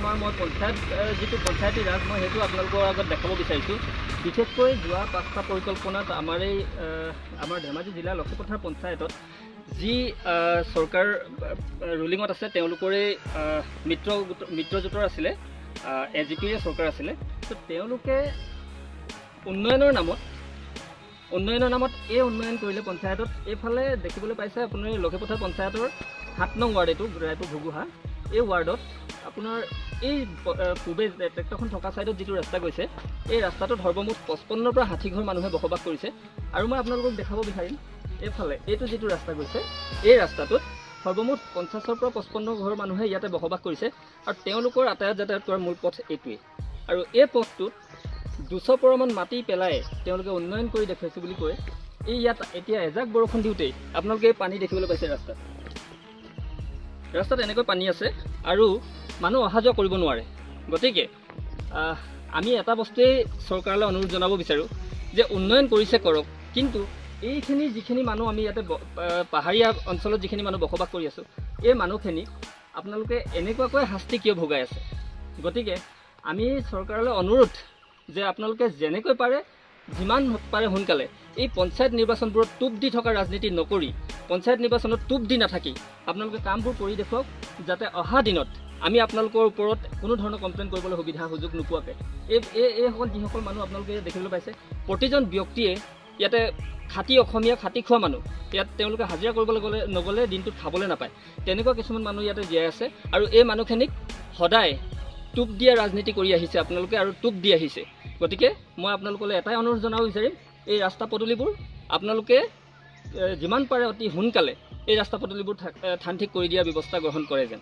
আমাৰ মই পঞ্চায়ত যিটো পঞ্চায়তী ৰাজ মই সেইটো আপোনালোকৰ আগত দেখাব বিচাৰিছোঁ। বিশেষকৈ যোৱা 5টা পৰিকল্পনাত আমাৰ ধেমাজি জিলা লক্ষীপথাৰ পঞ্চায়তত যি চৰকাৰ ৰুলিঙত আছে তেওঁলোকৰে মিত্ৰজোঁটৰ আছিলে, AGPৰে চৰকাৰ আছিলে। তো তেওঁলোকে উন্নয়নৰ নামত এই উন্নয়ন কৰিলে পঞ্চায়তত। এইফালে দেখিবলৈ পাইছে আপুনি লক্ষীপথাৰ পঞ্চায়তৰ 7 নং ৱাৰ্ড, এইটো ৰায়পুৰ ঘুগুহা, এই ৱাৰ্ডত আপোনাৰ এই পূবে ট্ৰেক্টৰখন থকা ছাইডত যিটো ৰাস্তা গৈছে, এই ৰাস্তাটোত সৰ্বমুঠ 55ৰ পৰা 60 ঘৰ মানুহে বসবাস কৰিছে। আৰু মই আপোনালোকক দেখাব বিচাৰিম এইফালে এইটো যিটো ৰাস্তা গৈছে, এই ৰাস্তাটোত সৰ্বমুঠ 50ৰ পৰা 55 ঘৰ মানুহে ইয়াতে বসবাস কৰিছে। আৰু তেওঁলোকৰ যাতায়াত কৰাৰ মূল পথ এইটোৱেই। আৰু এই পথটোত 200 পৰমান মাটি পেলাই তেওঁলোকে উন্নয়ন কৰি দেখুৱাইছে বুলি কয়। এই ইয়াত এতিয়া এজাক বৰষুণ দিওঁতেই আপোনালোকে পানী দেখিবলৈ পাইছে ৰাস্তাত এনেকৈ পানী আছে আৰু মানুহ অহা যোৱা কৰিব নোৱাৰে। গতিকে আমি এটা বস্তুৱেই চৰকাৰলৈ অনুৰোধ জনাব বিচাৰোঁ যে উন্নয়ন কৰিছে কৰক, কিন্তু এইখিনি যিখিনি মানুহ আমি ইয়াতে পাহাৰীয়া অঞ্চলত যিখিনি মানুহ বসবাস কৰি আছোঁ, এই মানুহখিনিক আপোনালোকে এনেকুৱাকৈ শাস্তি কিয় ভোগাই আছে? গতিকে আমি চৰকাৰলৈ অনুৰোধ যে আপোনালোকে যেনেকৈ পাৰে যিমান পাৰে সোনকালে এই পঞ্চায়ত নিৰ্বাচনবোৰত টোপ দি থকা ৰাজনীতি নকৰি, পঞ্চায়ত নিৰ্বাচনত টোপ দি নাথাকি আপোনালোকে কামবোৰ কৰি দেখুৱাওক, যাতে অহা দিনত আমি আপোনালোকৰ ওপৰত কোনো ধৰণৰ কমপ্লেইন কৰিবলৈ সুযোগ নোপোৱাকৈ এইসকল যিসকল মানুহ আপোনালোকে দেখিবলৈ পাইছে, প্ৰতিজন ব্যক্তিয়ে ইয়াতে খাটি অসমীয়া খাটি খোৱা মানুহ, ইয়াত তেওঁলোকে হাজিৰা কৰিবলৈ নগ'লে দিনটোত খাবলৈ নাপায়। তেনেকুৱা কিছুমান মানুহ ইয়াতে জীয়াই আছে। আৰু এই মানুহখিনিক সদায় টোপ দিয়া ৰাজনীতি কৰি আহিছে আপোনালোকে, আৰু টোপ দি আহিছে। গতিকে মই আপোনালোকলৈ এটাই অনুৰোধ জনাব বিচাৰিম, এই ৰাস্তা পদূলিবোৰ আপোনালোকে যিমান পাৰে অতি সোনকালে এই ৰাস্তা পদূলিবোৰ ঠান ঠিক কৰি দিয়াৰ ব্যৱস্থা গ্ৰহণ কৰে যেন।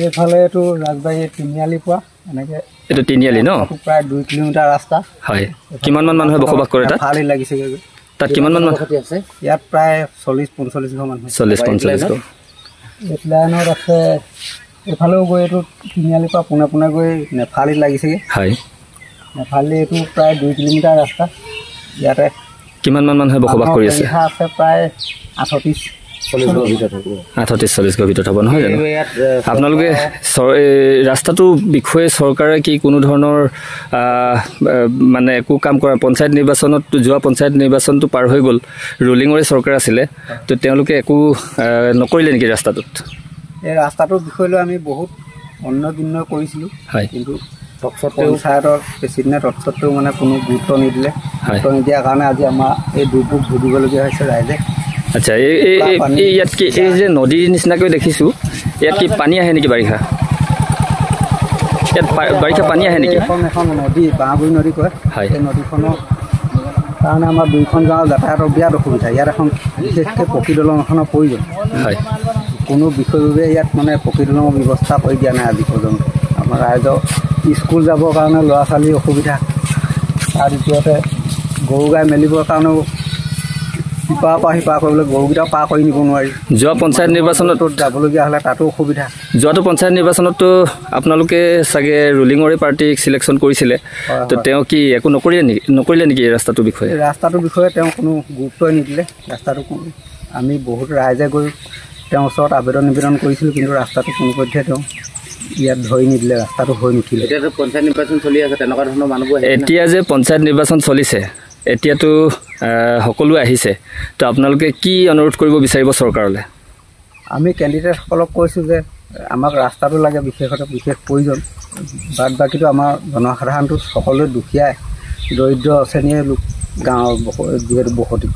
এইফালে এইটো ৰাজবাৰী তিনিআলি পোৱা এনেকে, এইটো তিনিআলি ন? প্ৰায় 2 কিলোমিটাৰ ৰাস্তা। হয়, কিমান মান মানুহে বসবাস কৰে তাত? ভালেই লাগিছে। তাত কিমান মান মানুহ আছে? ইয়াত প্ৰায় 40-45 ঘৰ মানুহ। 40-45 ঘৰ। এই লাইনত আছে, এইফালেও গৈ এইটো তিনিআলিৰ পৰা পোনে গৈ নেফালিত লাগিছেগৈ। হয়, নেফালি এইটো প্ৰায় 2 কিলোমিটাৰ ৰাস্তা। ইয়াতে কিমান মান মানুহে বসবাস কৰি আছে? আছে প্ৰায় 38-40 ঘৰ ভিতৰত হ'ব। 38-40 ঘৰ ভিতৰত হ'ব নহয় জানো? আপোনালোকে ৰাস্তাটোৰ বিষয়ে চৰকাৰে কি কোনো ধৰণৰ মানে একো কাম কৰা? পঞ্চায়ত নিৰ্বাচনত, যোৱা পঞ্চায়ত নিৰ্বাচনটো পাৰ হৈ গ'ল, ৰুলিঙৰে চৰকাৰ আছিলে, তো তেওঁলোকে একো নকৰিলে নেকি ৰাস্তাটোত? এই ৰাস্তাটোৰ বিষয়ে লৈ আমি বহুত অন্য কৰিছিলোঁ। হয়, কিন্তু পঞ্চায়তৰ প্ৰেচিডেণ্টে তৎসত্ত্বেও মানে কোনো গুৰুত্ব নিদিলে। গুৰুত্ব নিদিয়াৰ কাৰণে আজি আমাৰ এই দুৰ্ভোগ ভুগিবলগীয়া হৈছে ৰাইজে। আচ্ছা, ইয়াত কি এই যে নদীৰ নিচিনাকৈ দেখিছোঁ, ইয়াত কি পানী আহে নেকি বাৰিষা? ইয়াত বাৰিষা পানী আহে নেকি? এখন নদী, বাঁহগুৰি নদী কয়। হয়, এই নদীখনৰ কাৰণে আমাৰ 2খন গাঁৱৰ যাতায়াতৰ বিৰাট অসুবিধা। ইয়াত এখন বিশেষকৈ পকী দলং এখনৰ প্ৰয়োজন। হয়, কোনো বিষয়ভাৱে ইয়াত মানে পকী দলঙৰ ব্যৱস্থা কৰি দিয়া নাই আজি পৰ্যন্ত। আমাৰ ৰাইজৰ স্কুল যাবৰ কাৰণে ল'ৰা ছোৱালীৰ অসুবিধা, তাৰ দ্বিতীয়তে গৰু গাই মেলিবৰ কাৰণেও ইপাৰ পৰা সিপাৰ কৰিবলৈ গৰুকেইটা পাৰ কৰি নিব নোৱাৰি। যোৱা পঞ্চায়ত নিৰ্বাচনত যাবলগীয়া হ'লে তাতো অসুবিধা। যোৱাটো পঞ্চায়ত নিৰ্বাচনতো আপোনালোকে চাগে ৰুলিঙৰে পাৰ্টিক চিলেকশ্যন কৰিছিলে, তো তেওঁ কি একো নকৰিলে নেকি এই ৰাস্তাটোৰ বিষয়ে? ৰাস্তাটোৰ বিষয়ে তেওঁ কোনো গুৰুত্বই নিদিলে। ৰাস্তাটো আমি বহুত ৰাইজে গৈ তেওঁৰ ওচৰত নিবেদন কৰিছিলোঁ, কিন্তু ৰাস্তাটো কোনোপধ্যে তেওঁ ইয়াত ধৰি নিদিলে, ৰাস্তাটো হৈ নুঠিলে। এতিয়াতো পঞ্চায়ত নিৰ্বাচন চলি আছে, তেনেকুৱা ধৰণৰ মানুহবোৰ এতিয়া যে পঞ্চায়ত নিৰ্বাচন চলিছে, এতিয়াতো সকলোৱে আহিছে, তো আপোনালোকে কি অনুৰোধ কৰিব বিচাৰিব চৰকাৰলৈ? আমি কেণ্ডিডেটসকলক কৈছোঁ যে আমাক ৰাস্তাটো লাগে, বিশেষ প্ৰয়োজন। বাদ বাকীটো আমাৰ জনসাধাৰণটো সকলোৱে দুখীয়াই, দৰিদ্ৰ শ্ৰেণীয়ে লোক গাঁৱৰ যিহেতু বসতি।